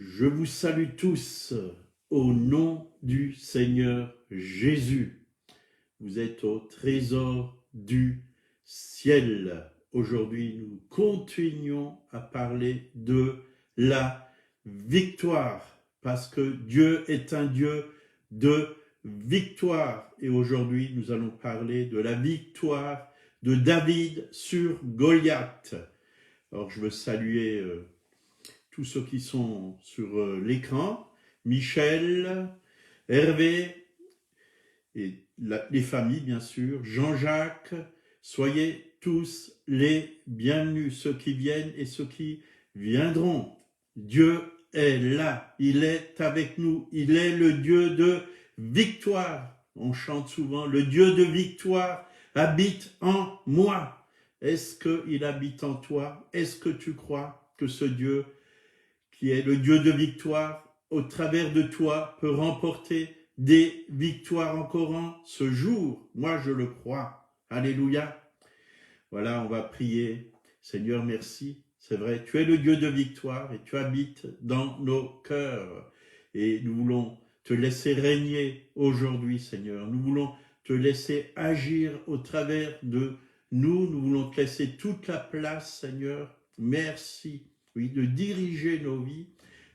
Je vous salue tous au nom du Seigneur Jésus. Vous êtes au trésor du ciel. Aujourd'hui, nous continuons à parler de la victoire parce que Dieu est un Dieu de victoire. Et aujourd'hui, nous allons parler de la victoire de David sur Goliath. Alors, je veux saluer tous ceux qui sont sur l'écran, Michel, Hervé, et les familles bien sûr, Jean-Jacques, soyez tous les bienvenus, ceux qui viennent et ceux qui viendront. Dieu est là, il est avec nous, il est le Dieu de victoire. On chante souvent, le Dieu de victoire habite en moi. Est-ce qu'il habite en toi? Est-ce que tu crois que ce Dieu qui est le Dieu de victoire, au travers de toi, peut remporter des victoires encore en ce jour? Moi, je le crois. Alléluia. Voilà, on va prier. Seigneur, merci. C'est vrai, tu es le Dieu de victoire et tu habites dans nos cœurs. Et nous voulons te laisser régner aujourd'hui, Seigneur. Nous voulons te laisser agir au travers de nous. Nous voulons te laisser toute la place, Seigneur. Merci. Oui, de diriger nos vies,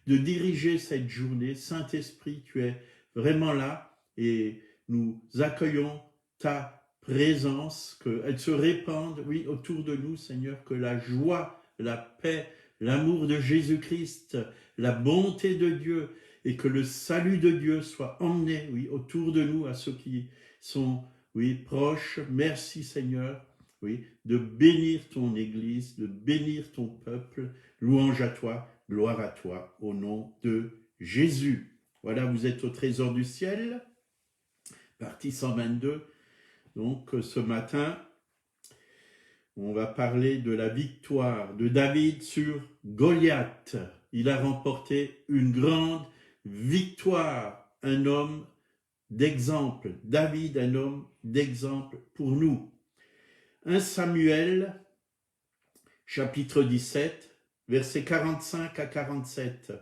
de diriger cette journée. Saint-Esprit, tu es vraiment là et nous accueillons ta présence, qu'elle se répande, oui, autour de nous, Seigneur, que la joie, la paix, l'amour de Jésus-Christ, la bonté de Dieu et que le salut de Dieu soit emmené, oui, autour de nous, à ceux qui sont, oui, proches. Merci, Seigneur, oui, de bénir ton Église, de bénir ton peuple. Louange à toi, gloire à toi, au nom de Jésus. Voilà, vous êtes au trésor du ciel, partie 122. Donc, ce matin, on va parler de la victoire de David sur Goliath. Il a remporté une grande victoire, un homme d'exemple. David, un homme d'exemple pour nous. 1 Samuel, chapitre 17, versets 45 à 47.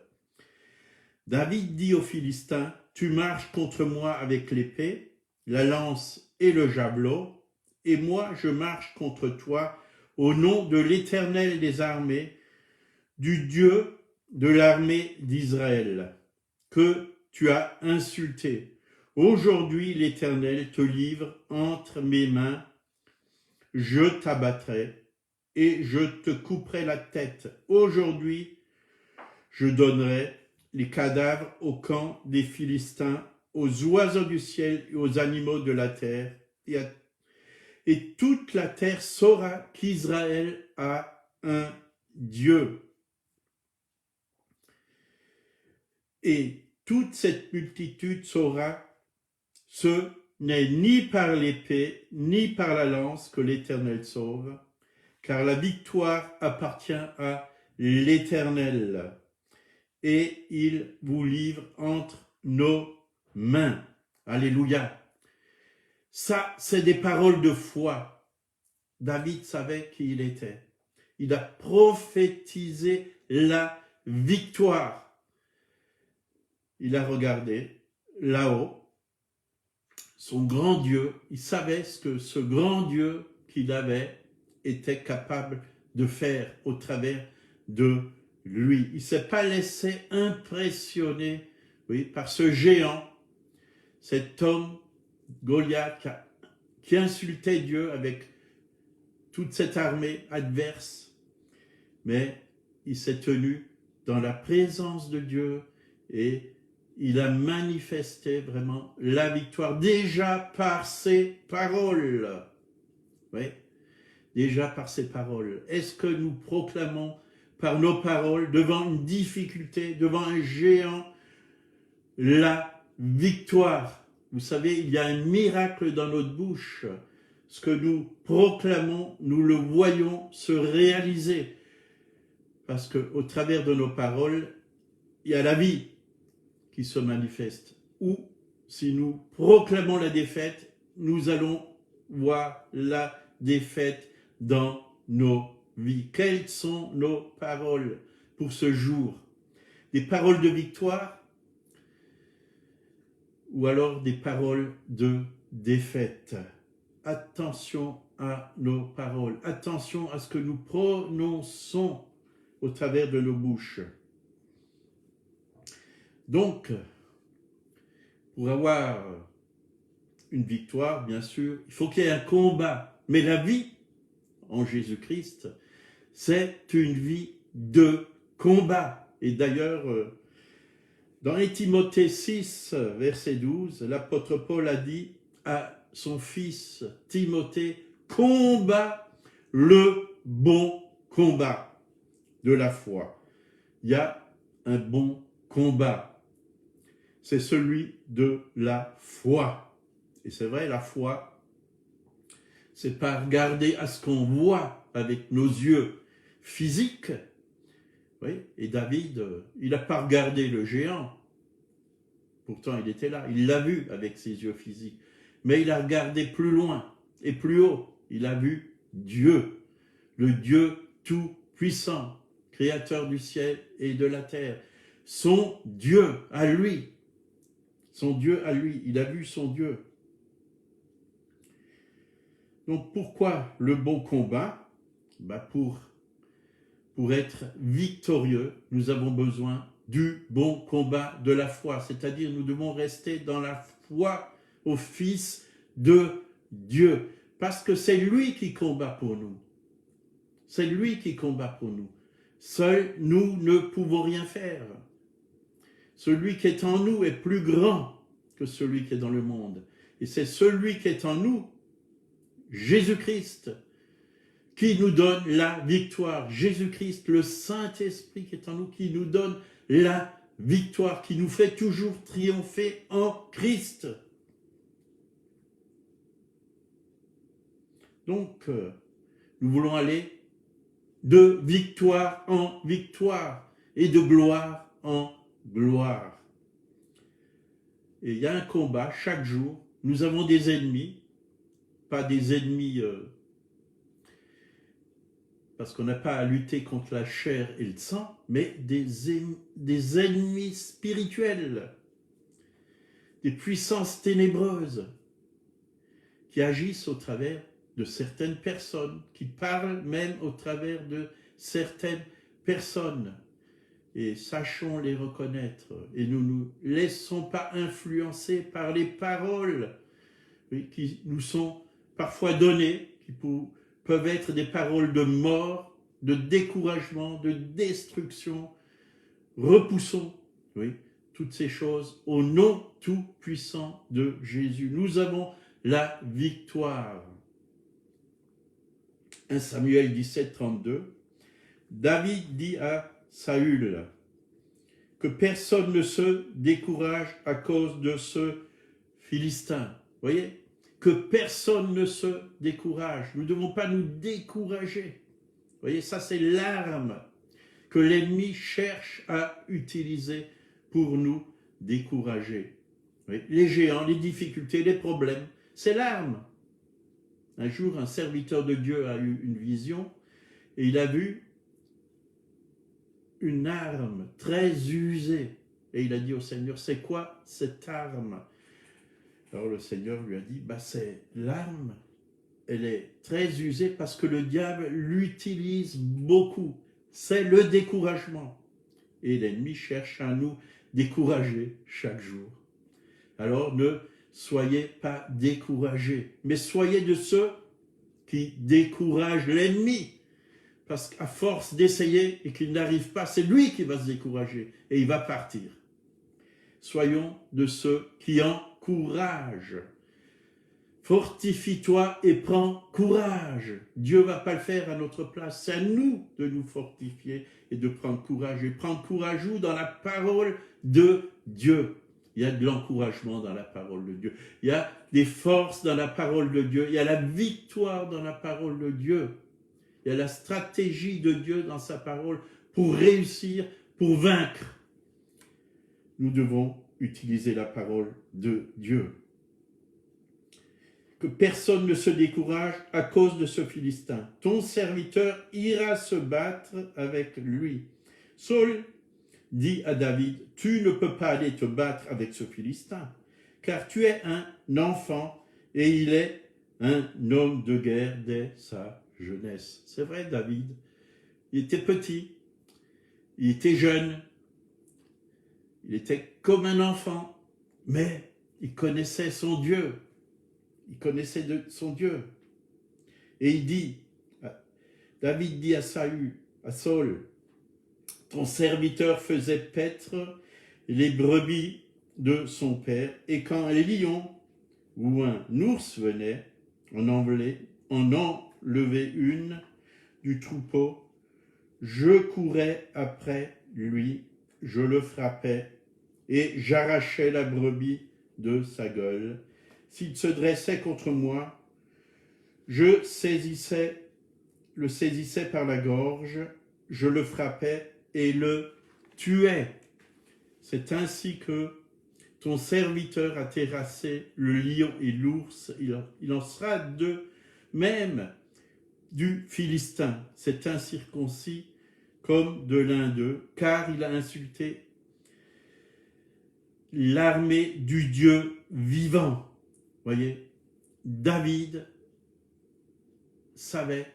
David dit aux Philistins, « Tu marches contre moi avec l'épée, la lance et le javelot, et moi je marche contre toi au nom de l'Éternel des armées, du Dieu de l'armée d'Israël, que tu as insulté. Aujourd'hui l'Éternel te livre entre mes mains, je t'abattrai et je te couperai la tête. Aujourd'hui, je donnerai les cadavres au camp des Philistins, aux oiseaux du ciel et aux animaux de la terre. Et toute la terre saura qu'Israël a un Dieu. Et toute cette multitude saura, ce n'est ni par l'épée, ni par la lance que l'Éternel sauve, car la victoire appartient à l'Éternel, et il vous livre entre nos mains. Alléluia. Ça, c'est des paroles de foi. David savait qui il était. Il a prophétisé la victoire. Il a regardé là-haut son grand Dieu. Il savait ce que ce grand Dieu qu'il avait était capable de faire au travers de lui. Il ne s'est pas laissé impressionner, oui, par ce géant, cet homme, Goliath, qui insultait Dieu avec toute cette armée adverse. Mais il s'est tenu dans la présence de Dieu et il a manifesté vraiment la victoire déjà par ses paroles. Oui, déjà par ses paroles. Est-ce que nous proclamons par nos paroles, devant une difficulté, devant un géant, la victoire? Vous savez, il y a un miracle dans notre bouche. Ce que nous proclamons, nous le voyons se réaliser. Parce qu'au travers de nos paroles, il y a la vie qui se manifeste. Ou si nous proclamons la défaite, nous allons voir la défaite dans nos vies. Quelles sont nos paroles pour ce jour? des paroles de victoire ou alors des paroles de défaite. Attention à nos paroles, attention à ce que nous prononçons au travers de nos bouches. Donc, pour avoir une victoire, bien sûr, il faut qu'il y ait un combat. Mais la vie en Jésus-Christ, c'est une vie de combat. Et d'ailleurs, dans les Timothée 6, verset 12, l'apôtre Paul a dit à son fils Timothée, « Combat le bon combat de la foi. » Il y a un bon combat. C'est celui de la foi. Et c'est vrai, la foi, c'est pas regarder à ce qu'on voit avec nos yeux physiques. Oui, et David, il n'a pas regardé le géant. Pourtant, il était là. Il l'a vu avec ses yeux physiques. Mais il a regardé plus loin et plus haut. Il a vu Dieu, le Dieu tout-puissant, créateur du ciel et de la terre. Son Dieu à lui. Son Dieu à lui. Il a vu son Dieu. Donc, pourquoi le bon combat? Pour être victorieux, nous avons besoin du bon combat de la foi. C'est-à-dire, nous devons rester dans la foi au Fils de Dieu. Parce que c'est lui qui combat pour nous. C'est lui qui combat pour nous. Seuls, nous ne pouvons rien faire. Celui qui est en nous est plus grand que celui qui est dans le monde. Et c'est celui qui est en nous, Jésus-Christ, qui nous donne la victoire. Jésus-Christ, le Saint-Esprit qui est en nous, qui nous donne la victoire, qui nous fait toujours triompher en Christ. Donc, nous voulons aller de victoire en victoire et de gloire en gloire. Et il y a un combat chaque jour. Nous avons des ennemis, pas des ennemis parce qu'on n'a pas à lutter contre la chair et le sang, mais des ennemis spirituels, des puissances ténébreuses qui agissent au travers de certaines personnes, qui parlent même au travers de certaines personnes. Et sachons les reconnaître et ne nous laissons pas influencer par les paroles qui nous sont parfois données, qui peuvent être des paroles de mort, de découragement, de destruction. Repoussons toutes ces choses au nom tout-puissant de Jésus. Nous avons la victoire. 1 Samuel 17, 32. David dit à Saül que personne ne se décourage à cause de ce Philistin. Vous voyez? Que personne ne se décourage. Nous ne devons pas nous décourager. Vous voyez, ça c'est l'arme que l'ennemi cherche à utiliser pour nous décourager. Oui, les géants, les difficultés, les problèmes, c'est l'arme. Un jour, un serviteur de Dieu a eu une vision et il a vu une arme très usée. Et il a dit au Seigneur, c'est quoi cette arme? Alors le Seigneur lui a dit, c'est l'arme, elle est très usée parce que le diable l'utilise beaucoup. C'est le découragement. Et l'ennemi cherche à nous décourager chaque jour. Alors ne soyez pas découragés, mais soyez de ceux qui découragent l'ennemi. Parce qu'à force d'essayer et qu'il n'arrive pas, c'est lui qui va se décourager et il va partir. Soyons de ceux qui encouragent. Fortifie-toi et prends courage. Dieu ne va pas le faire à notre place. C'est à nous de nous fortifier et de prendre courage. Et prendre courage où? Dans la parole de Dieu. Il y a de l'encouragement dans la parole de Dieu. Il y a des forces dans la parole de Dieu. Il y a la victoire dans la parole de Dieu. Il y a la stratégie de Dieu dans sa parole pour réussir, pour vaincre. Nous devons utiliser la parole de Dieu. Que personne ne se décourage à cause de ce Philistin. Ton serviteur ira se battre avec lui. Saül dit à David, « Tu ne peux pas aller te battre avec ce Philistin, car tu es un enfant et il est un homme de guerre dès sa jeunesse. » C'est vrai, David, il était petit, il était jeune, il était comme un enfant, mais il connaissait son Dieu. Il connaissait son Dieu. Et il dit, David dit à Saül, ton serviteur faisait paître les brebis de son père, et quand un lion ou un ours venait, en enlevait une du troupeau, je courais après lui, je le frappais, et j'arrachais la brebis de sa gueule. S'il se dressait contre moi, je le saisissais par la gorge, je le frappais et le tuais. C'est ainsi que ton serviteur a terrassé le lion et l'ours. Il en sera de même du Philistin. C'est incirconcis comme de l'un d'eux, car il a insulté l'armée du Dieu vivant. Voyez, David savait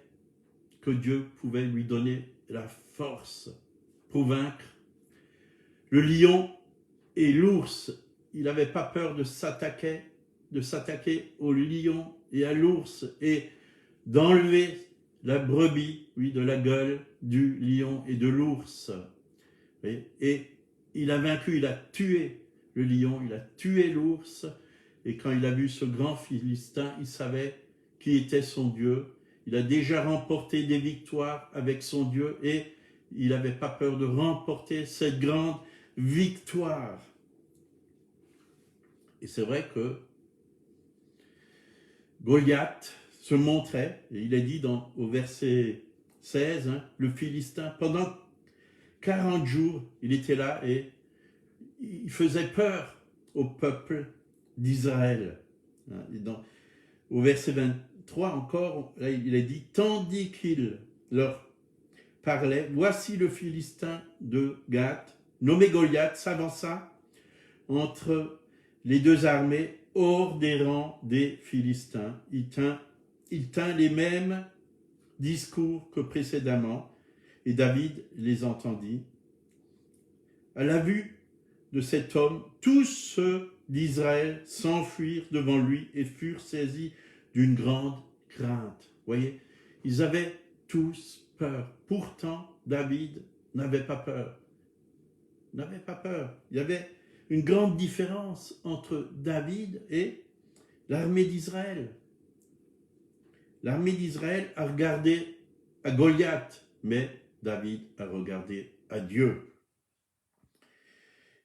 que Dieu pouvait lui donner la force pour vaincre. Le lion et l'ours, il n'avait pas peur de s'attaquer au lion et à l'ours et d'enlever la brebis, de la gueule du lion et de l'ours. Et il a vaincu, il a tué le lion, il a tué l'ours. Et quand il a vu ce grand Philistin, il savait qui était son Dieu. Il a déjà remporté des victoires avec son Dieu et il n'avait pas peur de remporter cette grande victoire. Et c'est vrai que Goliath se montrait, et il est dit au verset 16, le Philistin, pendant 40 jours, il était là et il faisait peur au peuple d'Israël. Au verset 23 encore, là, il est dit, tandis qu'il leur parlait, voici le Philistin de Gath, nommé Goliath, s'avança entre les deux armées hors des rangs des Philistins. Il tint les mêmes discours que précédemment, et David les entendit. À la vue de cet homme, tous ceux d'Israël s'enfuirent devant lui et furent saisis d'une grande crainte. Voyez, ils avaient tous peur. Pourtant, David n'avait pas peur. N'avait pas peur. Il y avait une grande différence entre David et l'armée d'Israël. L'armée d'Israël a regardé à Goliath, mais David a regardé à Dieu.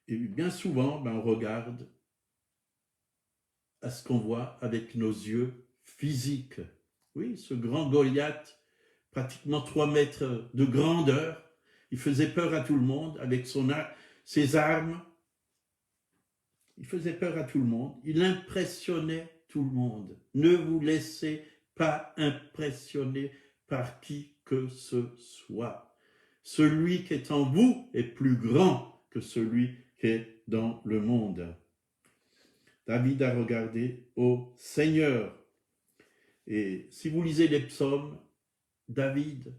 Et bien souvent, on regarde à ce qu'on voit avec nos yeux physiques. Oui, ce grand Goliath, pratiquement 3 mètres de grandeur, il faisait peur à tout le monde avec ses armes. Il faisait peur à tout le monde. Il impressionnait tout le monde. Ne vous laissez pas impressionner par qui que ce soit. Celui qui est en vous est plus grand que celui qui est dans le monde. David a regardé au Seigneur. Et si vous lisez les psaumes, David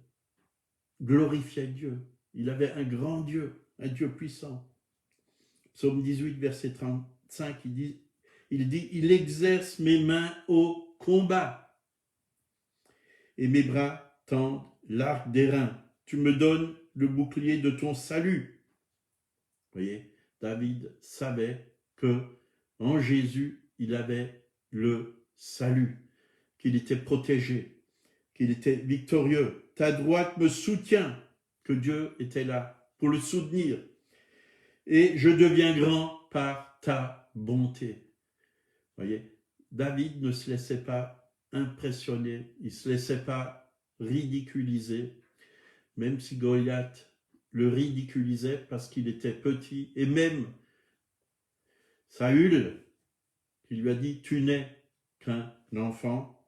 glorifiait Dieu. Il avait un grand Dieu, un Dieu puissant. Psaume 18, verset 35, il dit, il exerce mes mains au combat et mes bras tendent l'arc d'airain. Tu me donnes le bouclier de ton salut. Vous voyez, David savait que en Jésus, il avait le salut, qu'il était protégé, qu'il était victorieux. Ta droite me soutient, que Dieu était là pour le soutenir. Et je deviens grand par ta bonté. Vous voyez, David ne se laissait pas impressionner, il ne se laissait pas ridiculiser, même si Goliath le ridiculisait parce qu'il était petit, et même Saül, qui lui a dit « tu n'es qu'un enfant »,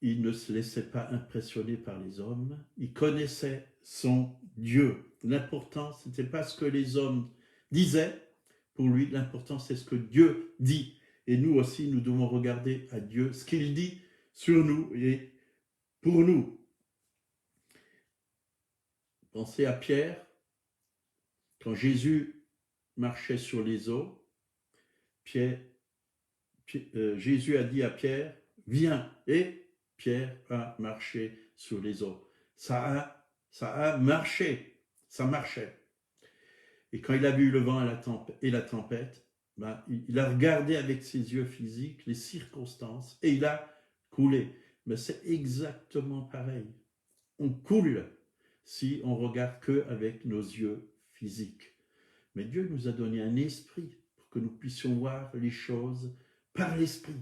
il ne se laissait pas impressionner par les hommes, il connaissait son Dieu. L'important, ce n'était pas ce que les hommes disaient. Pour lui, l'important, c'est ce que Dieu dit. Et nous aussi, nous devons regarder à Dieu ce qu'il dit sur nous et pour nous. Pensez à Pierre. Quand Jésus marchait sur les eaux, Jésus a dit à Pierre, viens. Et Pierre a marché sur les eaux. Ça a marché. Ça marchait. Et quand il a vu le vent et la tempête, il a regardé avec ses yeux physiques les circonstances et il a coulé. Mais c'est exactement pareil. On coule si on regarde que avec nos yeux physiques. Mais Dieu nous a donné un esprit pour que nous puissions voir les choses par l'esprit.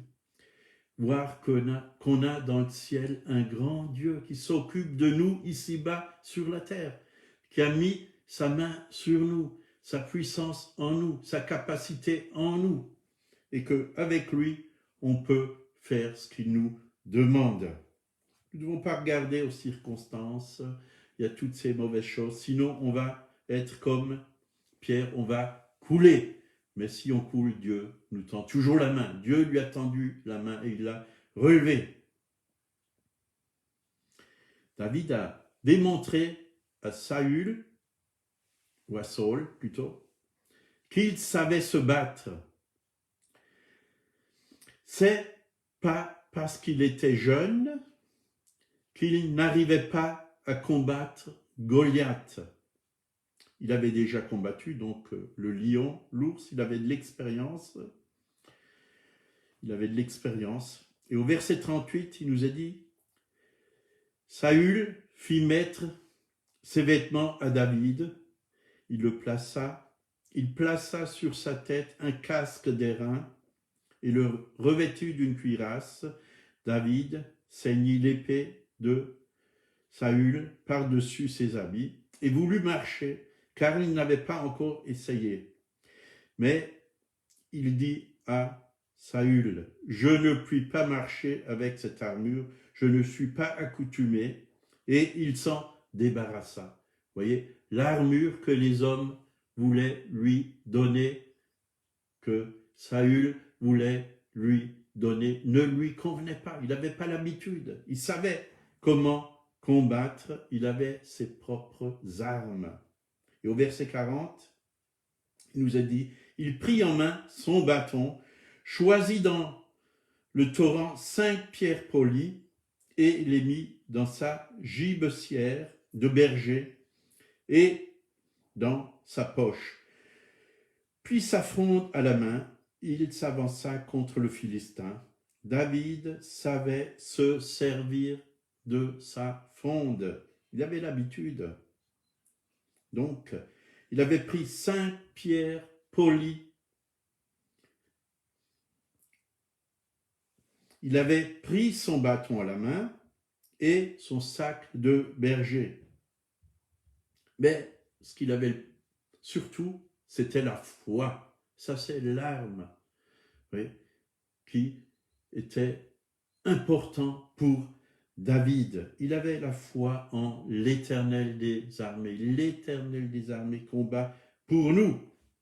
Voir qu'on a dans le ciel un grand Dieu qui s'occupe de nous ici-bas sur la terre, qui a mis sa main sur nous, sa puissance en nous, sa capacité en nous, et qu'avec lui, on peut faire ce qu'il nous demande. Nous ne devons pas regarder aux circonstances, il y a toutes ces mauvaises choses, sinon on va être comme Pierre, on va couler. Mais si on coule, Dieu nous tend toujours la main. Dieu lui a tendu la main et il l'a relevé. David a démontré à Saül, ou à Saul plutôt, qu'il savait se battre. C'est pas parce qu'il était jeune qu'il n'arrivait pas à combattre Goliath. Il avait déjà combattu donc le lion, l'ours, il avait de l'expérience. Il avait de l'expérience. Et au verset 38, il nous a dit, Saül fit mettre ses vêtements à David. Il plaça sur sa tête un casque d'airain et le revêtut d'une cuirasse. David ceignit l'épée de Saül par-dessus ses habits et voulut marcher, car il n'avait pas encore essayé. Mais il dit à Saül, je ne puis pas marcher avec cette armure, je ne suis pas accoutumé, et il s'en débarrassa. Vous voyez, l'armure que les hommes voulaient lui donner, que Saül voulait lui donner, ne lui convenait pas. Il n'avait pas l'habitude. Il savait comment combattre. Il avait ses propres armes. Et au verset 40, il nous a dit, il prit en main son bâton, choisit dans le torrent 5 pierres polies et les mit dans sa gibecière de berger et dans sa poche. Puis sa fronde à la main, il s'avança contre le Philistin. David savait se servir de sa fronde. Il avait l'habitude. Donc, il avait pris 5 pierres polies. Il avait pris son bâton à la main et son sac de berger. Mais ce qu'il avait surtout, c'était la foi. Ça, c'est l'arme, oui, qui était important pour David. Il avait la foi en l'Éternel des armées. L'Éternel des armées combat pour nous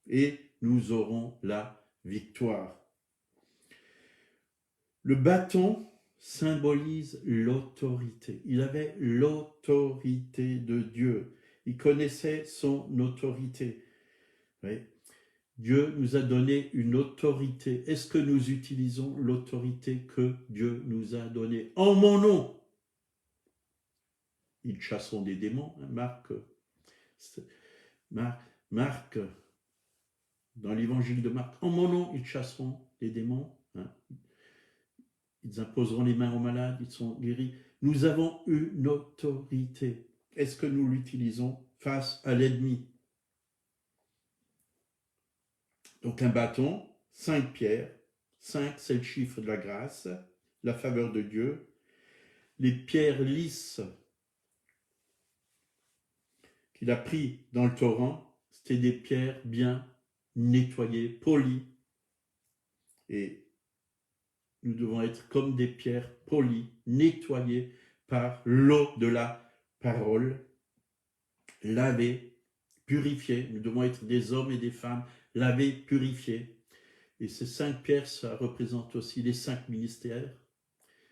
et nous aurons la victoire. Le bâton symbolise l'autorité. Il avait l'autorité de Dieu. Il connaissait son autorité. Oui. Dieu nous a donné une autorité. Est-ce que nous utilisons l'autorité que Dieu nous a donnée? En mon nom, ils chasseront des démons. Marc, dans l'évangile de Marc, en mon nom, ils chasseront des démons. Ils imposeront les mains aux malades, ils seront guéris. Nous avons une autorité. Est-ce que nous l'utilisons face à l'ennemi? Donc un bâton, 5 pierres. 5, c'est le chiffre de la grâce, la faveur de Dieu. Les pierres lisses qu'il a pris dans le torrent, c'était des pierres bien nettoyées, polies. Et nous devons être comme des pierres polies, nettoyées par l'eau de la parole. lavés, purifiés. Nous devons être des hommes et des femmes lavés, purifiés. Et ces 5 pierres, ça représente aussi les 5 ministères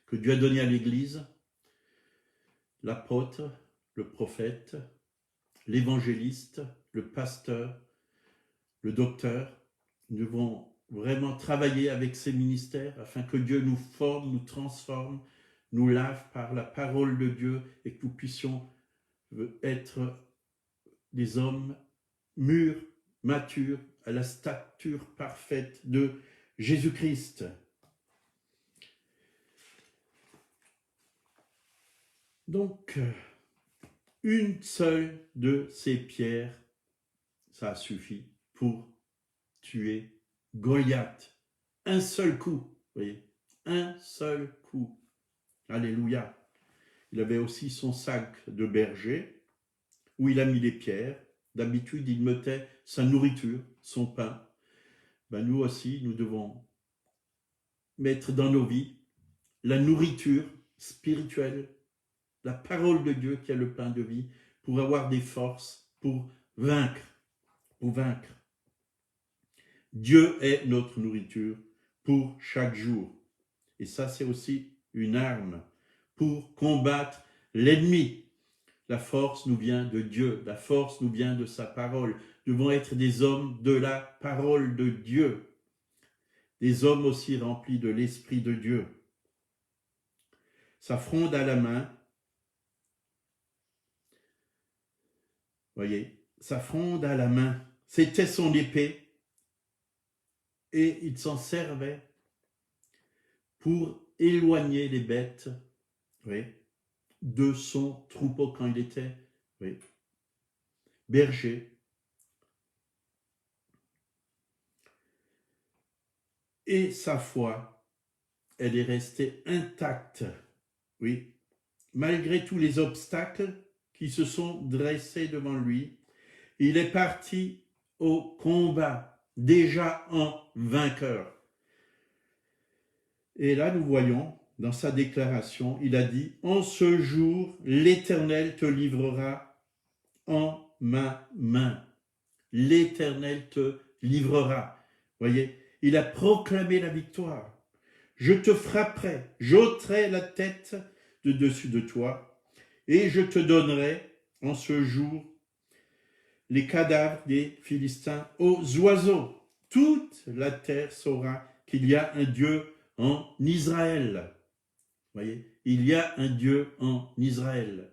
que Dieu a donnés à l'Église: l'apôtre, le prophète, l'évangéliste, le pasteur, le docteur. Nous devons vraiment travailler avec ces ministères afin que Dieu nous forme, nous transforme, nous lave par la parole de Dieu et que nous puissions être des hommes mûrs, matures, à la stature parfaite de Jésus-Christ. Donc, une seule de ces pierres, ça suffit pour tuer Goliath. Un seul coup, vous voyez, un seul coup. Alléluia. Il avait aussi son sac de berger où il a mis les pierres. D'habitude, il mettait sa nourriture, son pain. Nous aussi, nous devons mettre dans nos vies la nourriture spirituelle, la parole de Dieu qui est le pain de vie, pour avoir des forces, pour vaincre, Dieu est notre nourriture pour chaque jour. Et ça, c'est aussi une arme pour combattre l'ennemi. La force nous vient de Dieu, la force nous vient de sa parole. Nous devons être des hommes de la parole de Dieu, des hommes aussi remplis de l'Esprit de Dieu. Sa fronde à la main, voyez, sa fronde à la main, c'était son épée, et il s'en servait pour éloigner les bêtes, oui, de son troupeau quand il était, oui, berger. Et sa foi, elle est restée intacte, oui, malgré tous les obstacles qui se sont dressés devant lui. Il est parti au combat, déjà en vainqueur. Et là, nous voyons, dans sa déclaration, il a dit « En ce jour, l'Éternel te livrera en ma main. » L'Éternel te livrera. Voyez, il a proclamé la victoire. « Je te frapperai, j'ôterai la tête de dessus de toi, et je te donnerai en ce jour les cadavres des Philistins aux oiseaux. Toute la terre saura qu'il y a un Dieu en Israël. » Voyez, il y a un Dieu en Israël.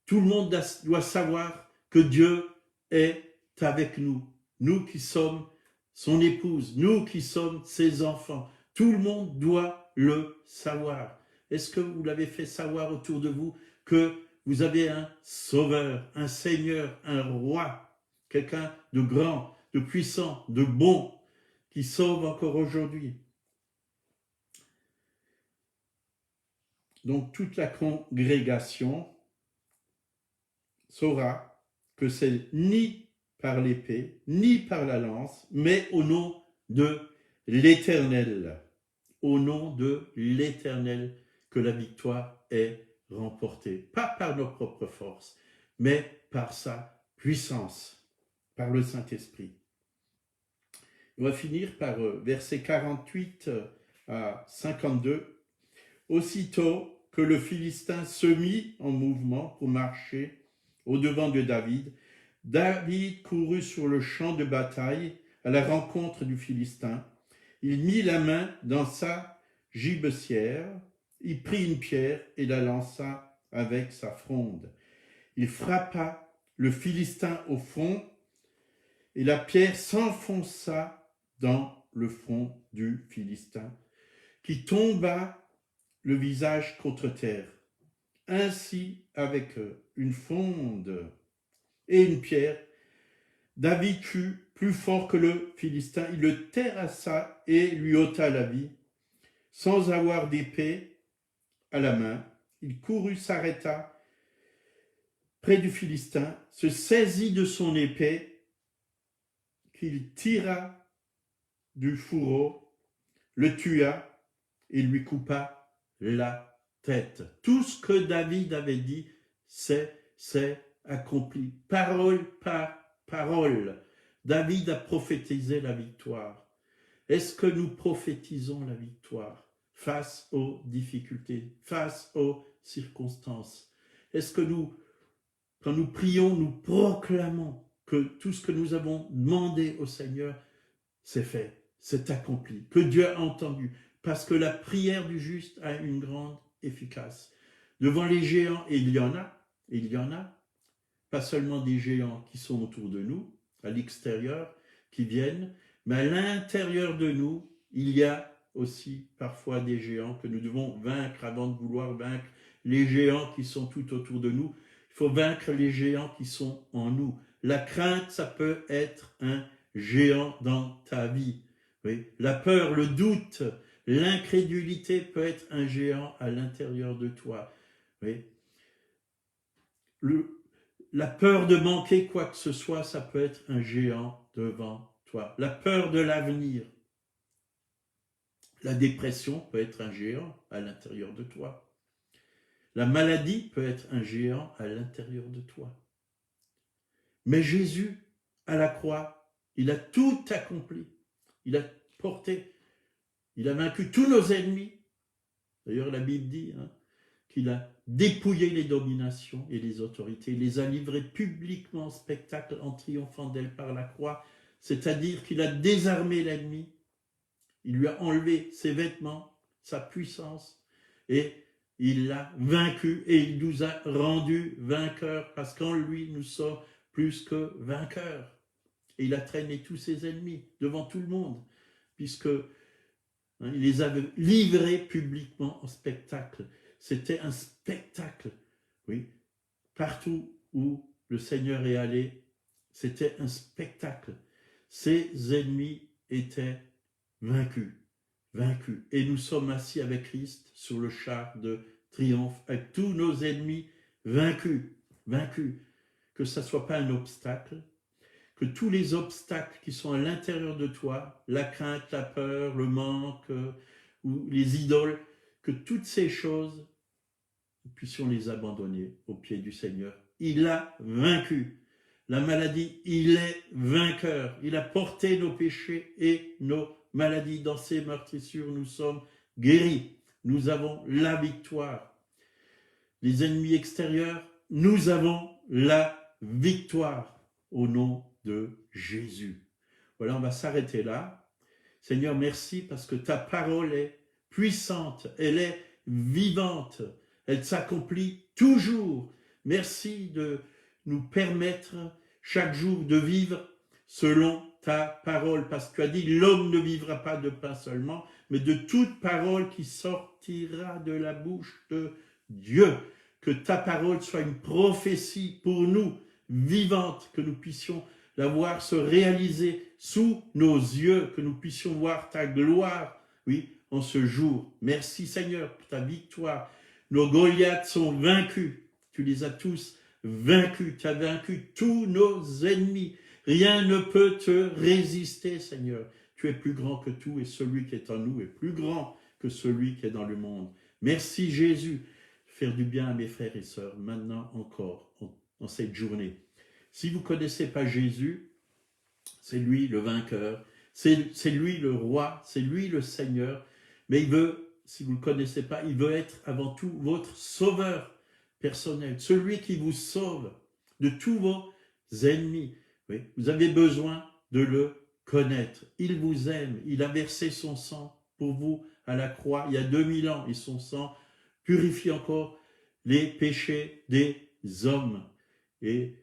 Tout le monde doit savoir que Dieu est avec nous. Nous qui sommes son épouse, nous qui sommes ses enfants. Tout le monde doit le savoir. Est-ce que vous l'avez fait savoir autour de vous que vous avez un sauveur, un Seigneur, un roi, quelqu'un de grand, de puissant, de bon, qui sauve encore aujourd'hui? Donc toute la congrégation saura que c'est ni par l'épée, ni par la lance, mais au nom de l'Éternel. Au nom de l'Éternel que la victoire est remportée. Pas par nos propres forces, mais par sa puissance, par le Saint-Esprit. On va finir par versets 48 à 52. Aussitôt que le Philistin se mit en mouvement pour marcher au-devant de David, David courut sur le champ de bataille à la rencontre du Philistin. Il mit la main dans sa gibecière, il prit une pierre et la lança avec sa fronde. Il frappa le Philistin au front et la pierre s'enfonça dans le front du Philistin, qui tomba le visage contre terre. Ainsi, avec une fronde et une pierre, David fut plus fort que le Philistin. Il le terrassa et lui ôta la vie. Sans avoir d'épée à la main, il courut, s'arrêta près du Philistin, se saisit de son épée, qu'il tira du fourreau, le tua et lui coupa la tête. Tout ce que David avait dit, c'est accompli, parole par parole. David a prophétisé la victoire. Est-ce que nous prophétisons la victoire face aux difficultés, face aux circonstances? Est-ce que nous, quand nous prions, nous proclamons que tout ce que nous avons demandé au Seigneur, c'est fait, c'est accompli, que Dieu a entendu, parce que la prière du juste a une grande efficace. Devant les géants, et il y en a, pas seulement des géants qui sont autour de nous, à l'extérieur, qui viennent, mais à l'intérieur de nous, il y a aussi parfois des géants que nous devons vaincre avant de vouloir vaincre les géants qui sont tout autour de nous. Il faut vaincre les géants qui sont en nous. La crainte, ça peut être un géant dans ta vie. Oui. La peur, le doute, l'incrédulité peut être un géant à l'intérieur de toi. Oui. La peur de manquer quoi que ce soit, ça peut être un géant devant toi. La peur de l'avenir. La dépression peut être un géant à l'intérieur de toi. La maladie peut être un géant à l'intérieur de toi. Mais Jésus, à la croix, il a tout accompli. Il a porté, il a vaincu tous nos ennemis. D'ailleurs, la Bible dit qu'il a dépouillé les dominations et les autorités, il les a livrées publiquement en spectacle en triomphant d'elles par la croix, c'est-à-dire qu'il a désarmé l'ennemi, il lui a enlevé ses vêtements, sa puissance, et il l'a vaincu et il nous a rendus vainqueurs, parce qu'en lui, nous sommes plus que vainqueurs. Et il a traîné tous ses ennemis devant tout le monde, puisque il les avait livrés publiquement en spectacle. C'était un spectacle, oui. Partout où le Seigneur est allé, c'était un spectacle. Ses ennemis étaient vaincus. Et nous sommes assis avec Christ sur le char de triomphe, avec tous nos ennemis vaincus. Que ça ne soit pas un obstacle, que tous les obstacles qui sont à l'intérieur de toi, la crainte, la peur, le manque, ou les idoles, que toutes ces choses, nous puissions les abandonner aux pieds du Seigneur. Il a vaincu. La maladie, il est vainqueur. Il a porté nos péchés et nos maladies. Dans ses meurtrissures, nous sommes guéris. Nous avons la victoire. Les ennemis extérieurs, nous avons la victoire au nom de Jésus. Voilà, on va s'arrêter là. Seigneur, merci parce que ta parole est puissante, elle est vivante, elle s'accomplit toujours. Merci de nous permettre chaque jour de vivre selon ta parole, parce que tu as dit, l'homme ne vivra pas de pain seulement, mais de toute parole qui sortira de la bouche de Dieu. Que ta parole soit une prophétie pour nous, vivante, que nous puissions la voir se réaliser sous nos yeux, que nous puissions voir ta gloire, oui, en ce jour. Merci Seigneur pour ta victoire. Nos Goliaths sont vaincus. Tu les as tous vaincus. Tu as vaincu tous nos ennemis. Rien ne peut te résister, Seigneur. Tu es plus grand que tout et celui qui est en nous est plus grand que celui qui est dans le monde. Merci Jésus. Faire du bien à mes frères et sœurs, maintenant encore, en cette journée. Si vous ne connaissez pas Jésus, c'est lui le vainqueur, c'est lui le roi, c'est lui le Seigneur, mais il veut, si vous ne le connaissez pas, il veut être avant tout votre sauveur personnel, celui qui vous sauve de tous vos ennemis. Oui, vous avez besoin de le connaître. Il vous aime, il a versé son sang pour vous à la croix il y a 2000 ans, et son sang purifie encore les péchés des hommes. Et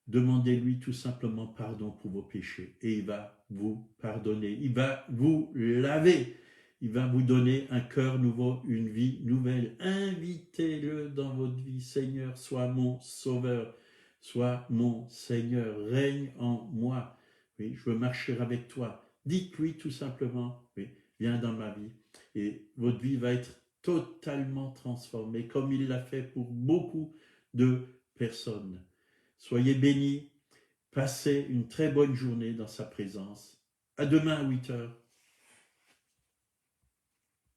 demandez-lui tout simplement pardon pour vos péchés. Et il va vous pardonner. Il va vous laver. Il va vous donner un cœur nouveau, une vie nouvelle. Invitez-le dans votre vie. Seigneur, sois mon sauveur. Sois mon Seigneur. Règne en moi. Oui, je veux marcher avec toi. Dites-lui tout simplement, oui, viens dans ma vie. Et votre vie va être totalement transformé, comme il l'a fait pour beaucoup de personnes. Soyez bénis, passez une très bonne journée dans sa présence. À demain à 8h.